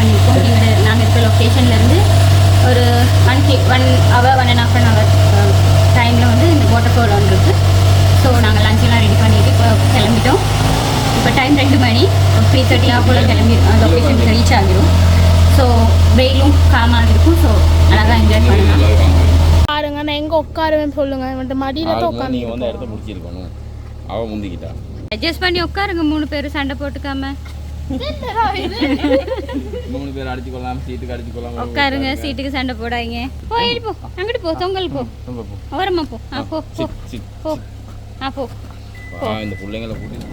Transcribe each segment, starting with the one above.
பண்ணியிருக்கோம். நாங்கள் இருக்கிற லொக்கேஷன்லேருந்து ஒரு 1 hour 1.5 hour டைமில் வந்து இந்த வாட்டர் ஃபால் வந்துருக்கு. ஸோ நாங்கள் லஞ்செல்லாம் ரெடி பண்ணிவிட்டு இப்போ கிளம்பிட்டோம். இப்போ டைம் 2 மணி 3:30 போல் கிளம்பி லொக்கேஷனுக்கு ரீச் ஆகிடும். ஸோ வெயிலும் காலமாக இருக்கும். ஸோ அழகாக என்ஜாய் பண்ணலாம். பாருங்க நான் எங்கே உட்காருவேன்னு சொல்லுங்கள். வந்துட்டு மடியில் தான் உட்காந்து நீங்கள் வந்து இடத்த முடிச்சிருக்கணும். அவள் முந்திக்கிட்டா அட்ஜஸ்ட் பண்ணி உட்காருங்க. 3 பேர் சண்டை போட்டுக்காம 3 பேர் அடிச்சுக்கொள்ளலாம். சீட்டுக்கு அடிச்சுக்கொள்ளலாம். உட்காருங்க. சீட்டுக்கு சண்டை போடாதீங்க. போயிட்டு போ, அங்கிட்டு போ, தொங்கல் போ, ஓரமா போ. போ போ போ. போ. இந்த பிள்ளைங்களை கூட்டிட்டு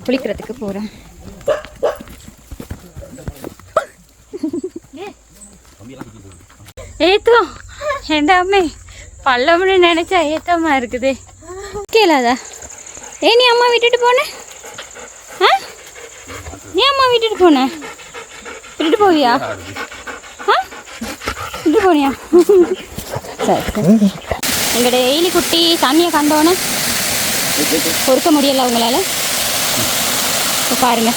குளிக்கிறதுக்கு போகிறேன். ஏத்தோ ஏண்டாமே பல்லவனு நினைச்சா ஏத்தமா இருக்குது. கேளாதா? நீ அம்மா விட்டுட்டு போன? நீ அம்மா விட்டுட்டு போன? விட்டுட்டு போவியா? விட்டுட்டு போனியா? சரி. எங்களோட எயிலி குட்டி சாமியை கண்டோன்னு பொறுக்க முடியல அவங்களால. பாருங்க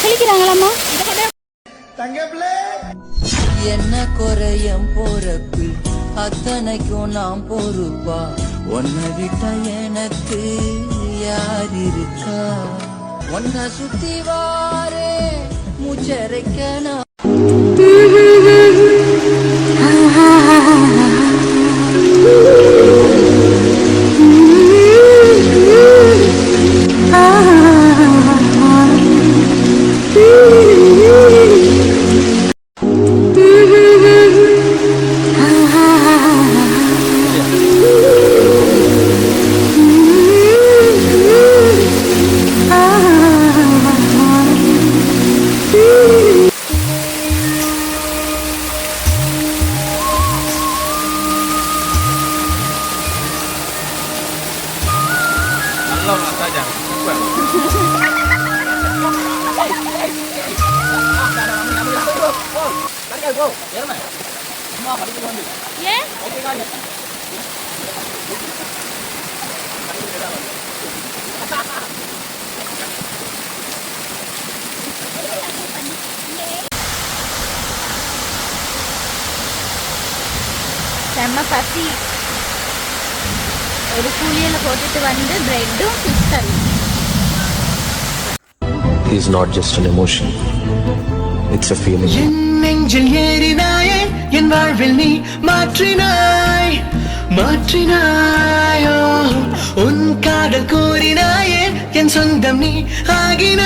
குளிக்கிறாங்களாம்மா. என்ன குறையம் போறப்பு அத்தனைக்கும் நாம் பொறுப்பா. ஒன்ன விட்ட எனக்கு யார் இருக்கா? ஒன்ன சுத்தி வாரே மூச்சரைக்கனா. செம்ம பசி. ஒரு கூலியில் போட்டுட்டு வந்து பிரெட்டும் ஃபிஷ் கறி. Is not just an emotion, it's a feeling. நெஞ்சில் ஏறினாயே என் வாழ்வில் நீ மாற்றினாய் மாற்றினாயோ. உன் காதல் கூறினாயே என் சொந்தம் நீ ஆகினாய்.